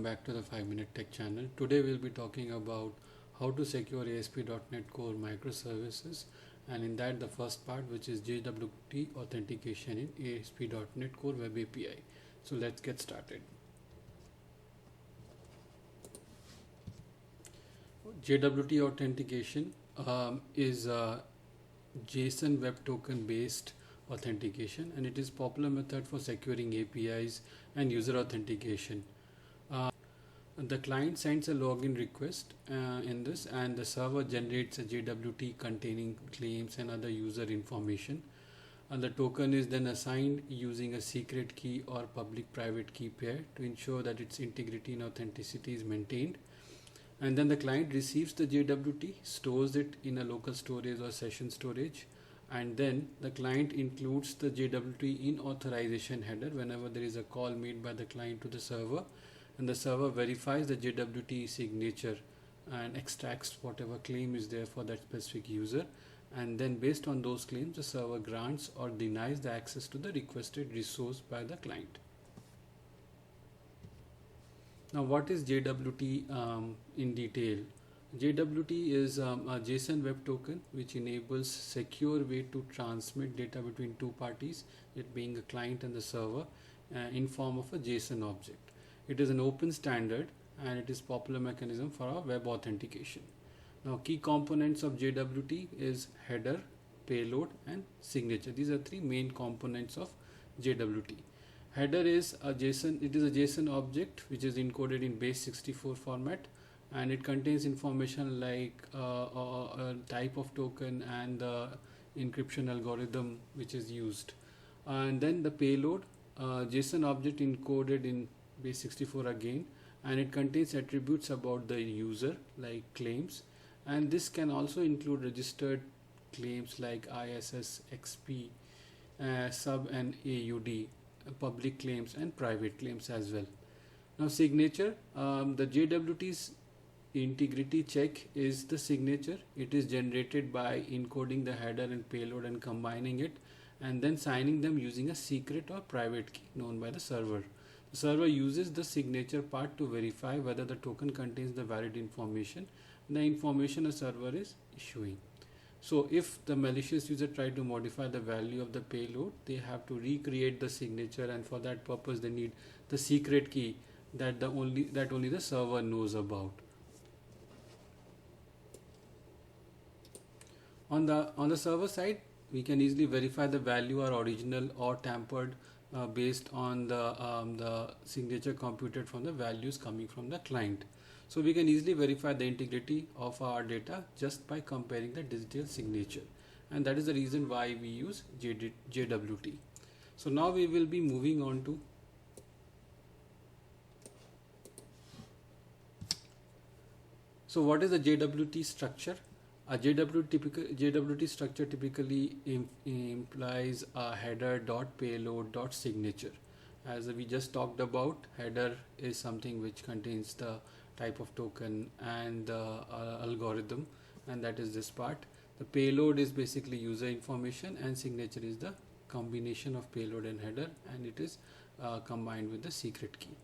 back to the 5-Minute Tech channel. Today we'll be talking about how to secure ASP.NET Core microservices, and in that the first part, which is JWT Authentication in ASP.NET Core Web API. So let's get started. JWT Authentication is a JSON Web Token based authentication, and it is popular method for securing APIs and user authentication. The client sends a login request in this, and the server generates a JWT containing claims and other user information, and the token is then assigned using a secret key or public private key pair to ensure that its integrity and authenticity is maintained. And then the client receives the JWT, stores it in a local storage or session storage, and then the client includes the JWT in authorization header whenever there is a call made by the client to the server, and the server verifies the JWT signature and extracts whatever claim is there for that specific user, and then based on those claims the server grants or denies the access to the requested resource by the client. Now, what is JWT in detail? JWT is a JSON Web Token which enables secure way to transmit data between two parties, it being a client and the server, in form of a JSON object. It is an open standard and it is popular mechanism for our web authentication. Now, key components of JWT is header, payload and signature. These are three main components of JWT. Header is a JSON, it is a JSON object which is encoded in base 64 format, and it contains information like a type of token and the encryption algorithm which is used. And then the payload, JSON object encoded in base 64 again, and it contains attributes about the user like claims, and this can also include registered claims like ISS, XP, sub and AUD, public claims and private claims as well. Now, signature, the JWT's integrity check is the signature. It is generated by encoding the header and payload and combining it, and then signing them using a secret or private key known by the server. The server uses the signature part to verify whether the token contains the valid information, the information a server is issuing. So if the malicious user try to modify the value of the payload, they have to recreate the signature, and for that purpose they need the secret key that only the server knows about. On the server side, we can easily verify the value are original or tampered based on the signature computed from the values coming from the client. So we can easily verify the integrity of our data just by comparing the digital signature, and that is the reason why we use JWT. So now we will be moving on to what is the JWT structure? A JWT structure typically implies a header dot payload dot signature. As we just talked about, header is something which contains the type of token and the algorithm, and that is this part. The payload is basically user information, and signature is the combination of payload and header, and it is combined with the secret key.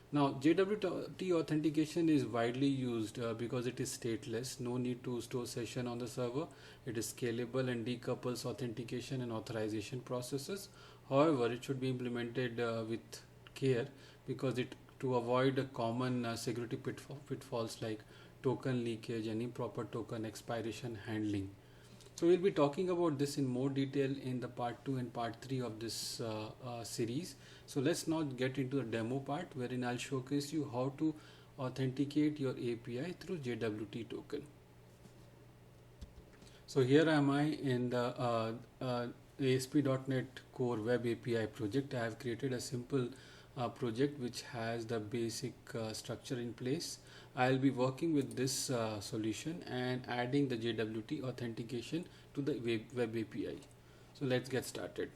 Now, JWT authentication is widely used because it is stateless, no need to store session on the server. It is scalable and decouples authentication and authorization processes. However, it should be implemented with care, because to avoid a common security pitfalls like token leakage and improper token expiration handling. So we'll be talking about this in more detail in the part 2 and part 3 of this series. So let's now get into the demo part, wherein I'll showcase you how to authenticate your API through JWT token. So here am I in the ASP.NET Core Web API project. I have created a simple project which has the basic structure in place. I'll be working with this solution and adding the JWT authentication to the web API. So let's get started.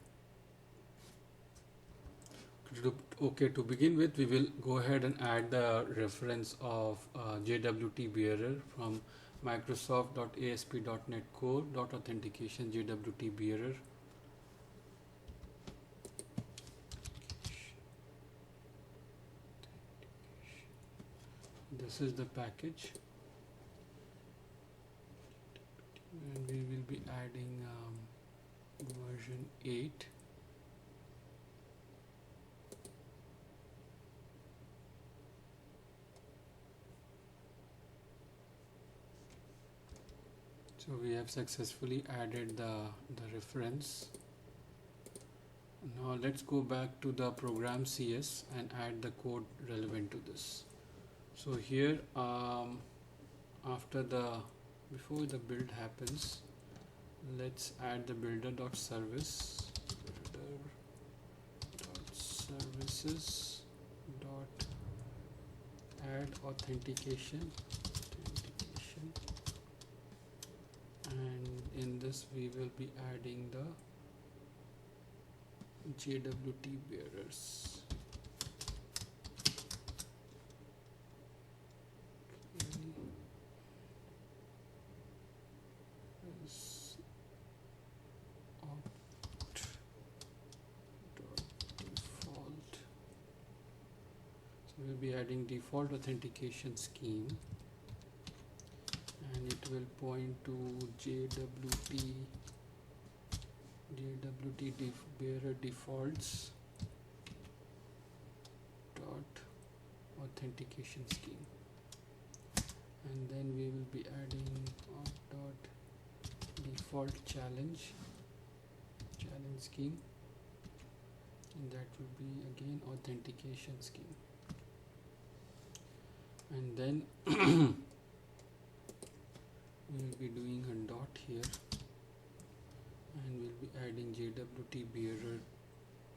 Okay, to begin with, we will go ahead and add the reference of JWT bearer from Microsoft.asp.NET Core.authentication JWT bearer. This is the package, and we will be adding version 8. So we have successfully added the reference. Now let's go back to the program CS and add the code relevant to this. So here before the build happens, let's add the builder.service builder.services dot add authentication, and in this we will be adding the JWT bearers. Default. So we'll be adding default authentication scheme, and it will point to JWT bearer defaults dot authentication scheme, and then we will be adding dot default challenge scheme, and that will be again authentication scheme, and then we will be doing a dot here, and we'll be adding JWT bearer,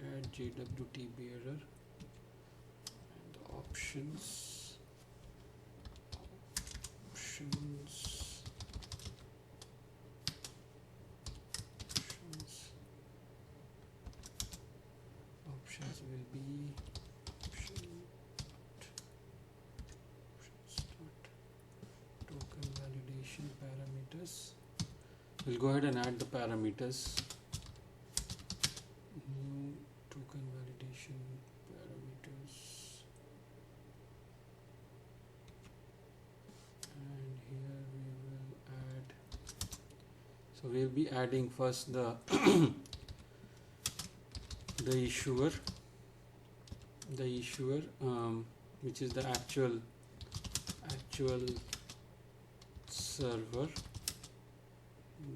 add JWT bearer, and the options will be token validation parameters. We'll go ahead and add the parameters. New token validation parameters, and here we will add, so we'll be adding first the the issuer, which is the actual server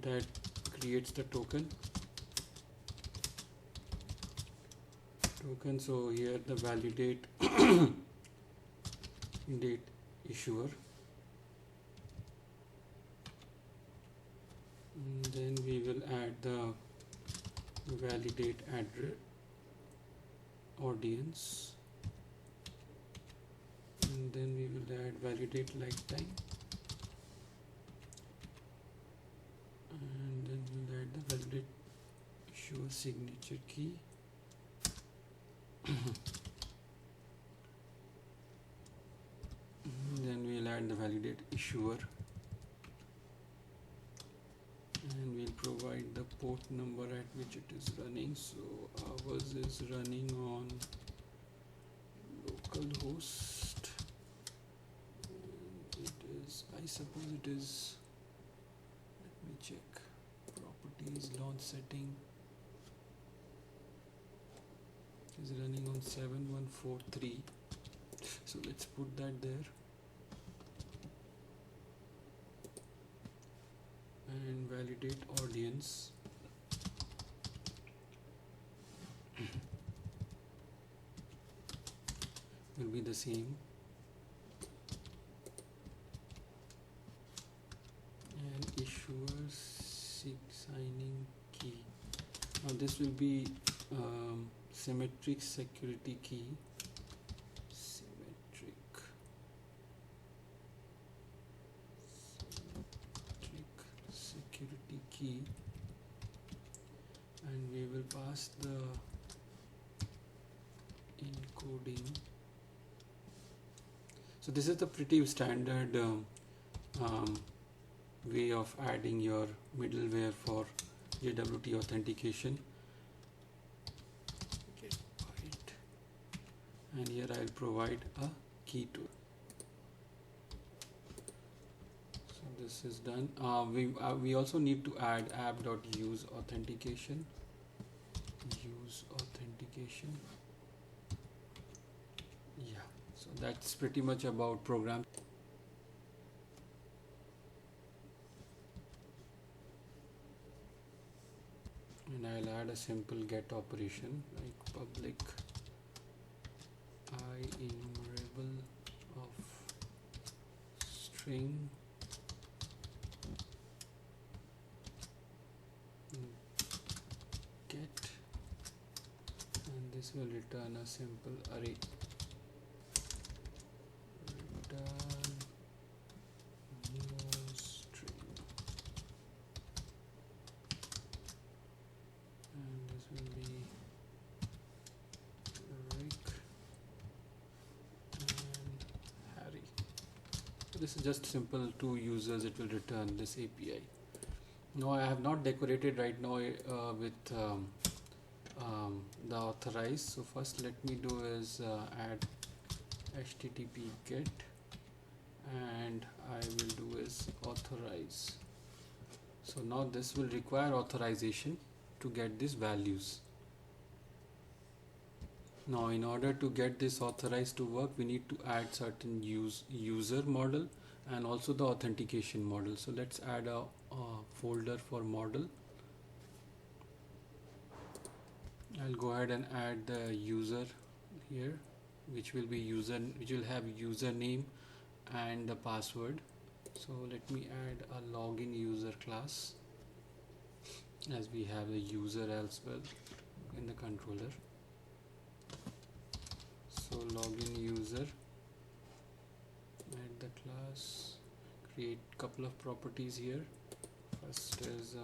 that creates the token. So here the validate date issuer, and then we will add the validate address audience, and then we will add validate lifetime, and then we'll add the validate issuer signature key, then we'll add the validate issuer, and we'll provide the port number at which it is running. So ours is running on localhost, and it is, I suppose it is, let me check, properties launch setting is running on 7143, so let's put that there, and validate audience will be the same, and issuer signing key, now this will be symmetric security key, security key, and we will pass the encoding. So this is the pretty standard way of adding your middleware for JWT authentication. And here I'll provide a key to it. this is done. We also need to add app.use authentication. Use authentication. Yeah, so that's pretty much about program. And I'll add a simple get operation like public I enumerable of string get, and this will return a simple array. Return new string, and this will be Rick and Harry. So this is just simple to users, it will return this API. No, I have not decorated right now with the authorize. So first let me do is add HTTP get, and I will do is authorize. So now this will require authorization to get these values. Now in order to get this authorized to work, we need to add certain user model and also the authentication model. So let's add a folder for model. I'll go ahead and add the user here, which will have username and the password. So let me add a login user class, as we have a user as well in the controller. So login user, add the class, create couple of properties here. First is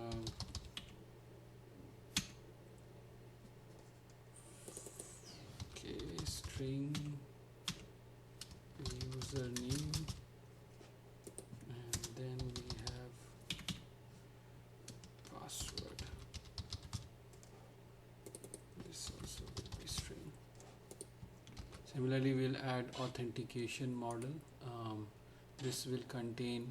string username, and then we have password. This also will be string. Similarly, we'll add authentication model. This will contain,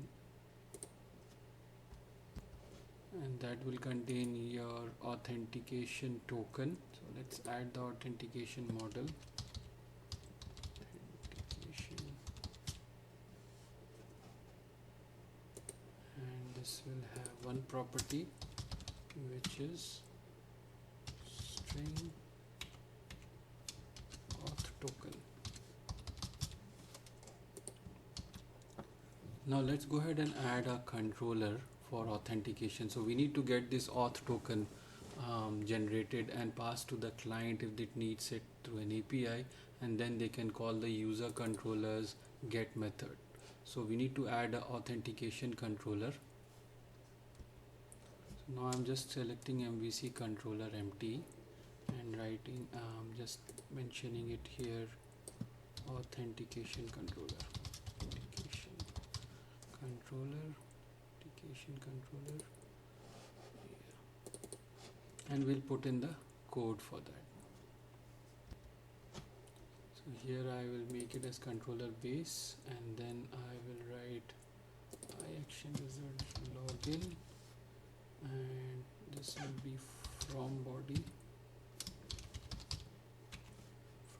and that will contain your authentication token. So let's add the authentication model. Authentication, and this will have one property, which is string auth token. Now let's go ahead and add a controller for authentication. So we need to get this auth token generated and passed to the client if it needs it through an API, and then they can call the user controller's get method. So we need to add an authentication controller. So now I'm just selecting MVC controller empty and writing, just mentioning it here, authentication controller. Authentication controller, yeah. And we'll put in the code for that. So here I will make it as controller base, and then I will write action result login, and this will be from body.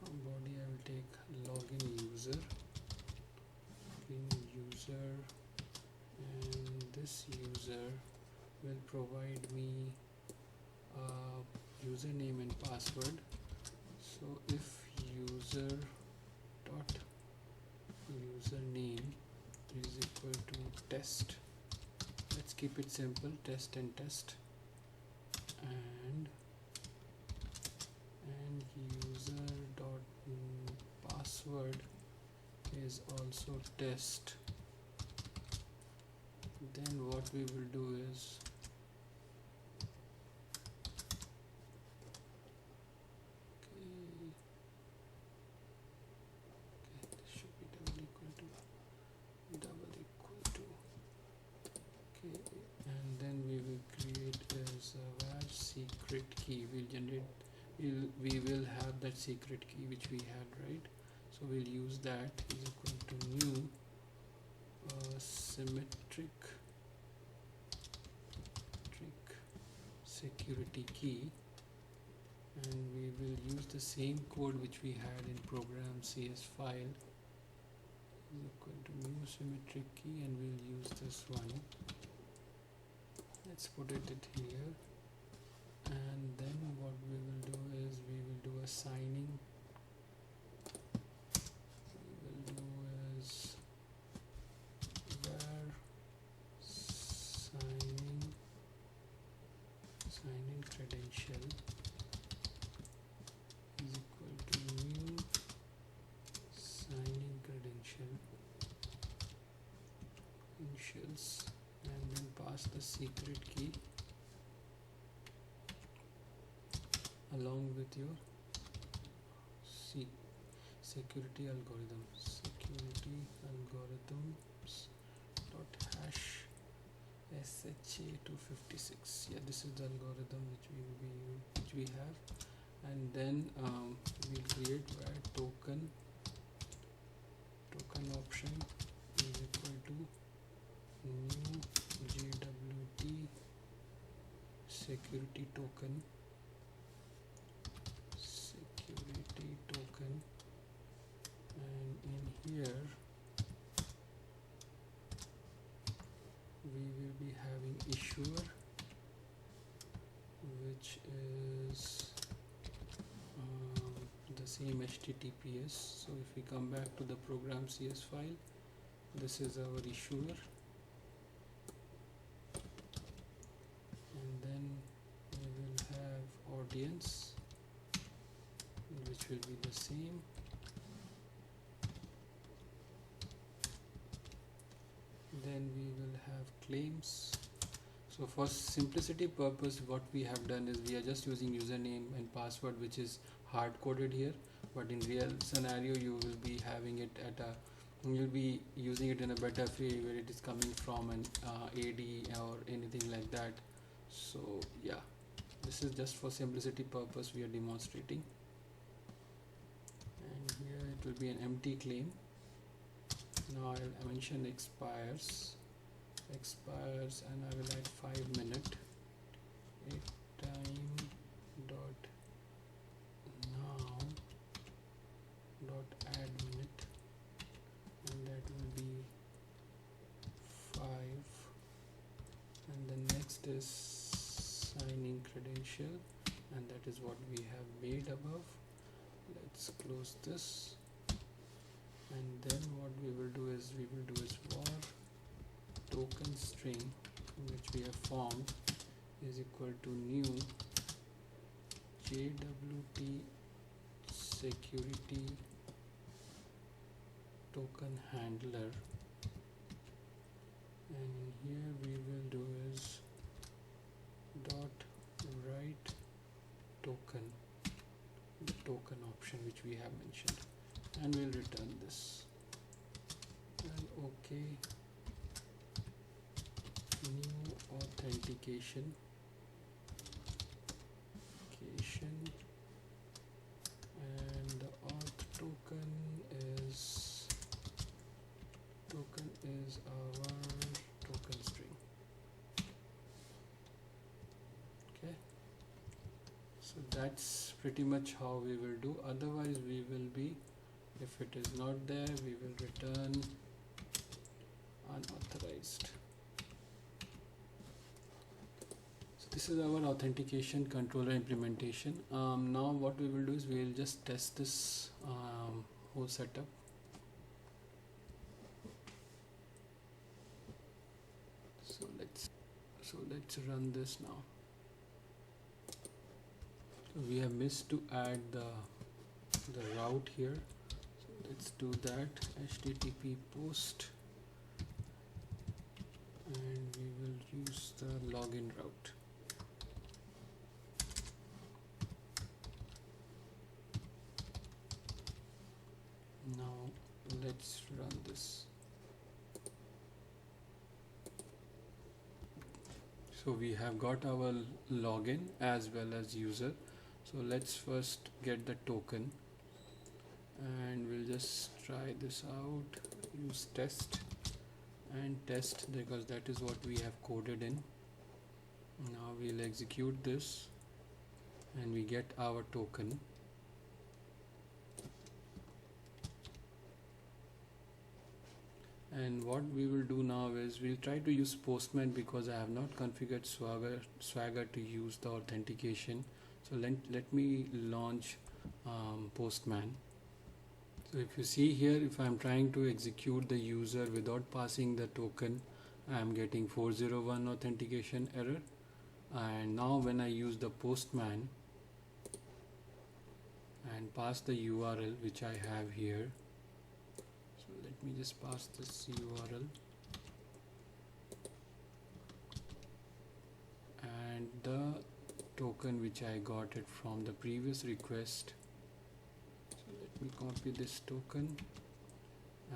From body I will take login user, and this user will provide me username and password. So if user dot username is equal to test, let's keep it simple, test and test, and user dot password is also test. Then what we will do is this should be double equal to and then we will create as a var secret key. We will have that secret key which we had, right? So we'll use that is equal to new symmetric security key, and we will use the same code which we had in program CS file is equal to new symmetric key, and we'll use this one. Let's put it here, and then what we will do is we will do a signing. We will do is where signing credential is equal to new signing credential initials, and then pass the secret key along with your security algorithms dot hash SHA-256. Yeah, this is the algorithm which we have, and then we'll create where token option is equal to new JWT security token, and in here we will be having issuer, which is the same HTTPS. So if we come back to the program CS file, this is our issuer, and then we will have audience, which will be the same. Then we will have claims. So for simplicity purpose, what we have done is we are just using username and password, which is hard coded here, but in real scenario you will be having it you'll be using it in a better way where it is coming from an AD or anything like that. So yeah, this is just for simplicity purpose we are demonstrating, and here it will be an empty claim. Now I'll mention expires, and I will add 5 minute time dot now dot add minute, and that will be 5, and the next is signing credential, and that is what we have made above. Let's close this, and then what we will do is var token string, which we have formed, is equal to new JWT security token handler, and here we will do is dot write token, the token option which we have mentioned, and we'll return this, and okay, new authentication, and the auth token is our token string. Okay, so that's pretty much how we will do. Otherwise we will be, if it is not there, we will return unauthorized. So this is our authentication controller implementation. Now what we will do is we will just test this whole setup. So let's run this now. So we have missed to add the route here, so let's do that. HTTP post, and we will use the login route. Now let's run this. So we have got our login as well as user. So let's first get the token, and we'll just try this out. Use test and test, because that is what we have coded in. Now we'll execute this and we get our token. And what we will do now is we'll try to use Postman because I have not configured Swagger to use the authentication. So let me launch Postman. So if you see here, if I'm trying to execute the user without passing the token, I'm getting 401 authentication error. And now when I use the Postman and pass the URL which I have here, so let me just pass this URL and the token which I got it from the previous request. So let me copy this token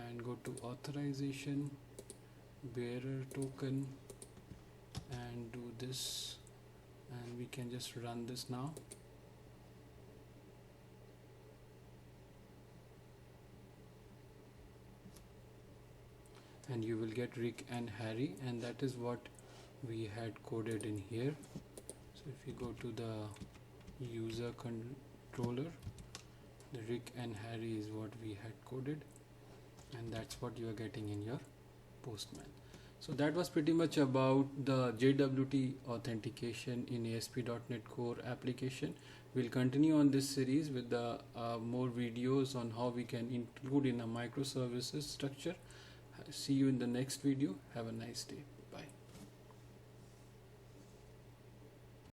and go to authorization, bearer token, and do this, and we can just run this now. And you will get Rick and Harry, and that is what we had coded in here. So if you go to the user controller, the Rick and Harry is what we had coded, and that's what you are getting in your Postman. So that was pretty much about the JWT authentication in ASP.NET Core application. We'll continue on this series with the more videos on how we can include in a microservices structure. See you in the next video. Have a nice day.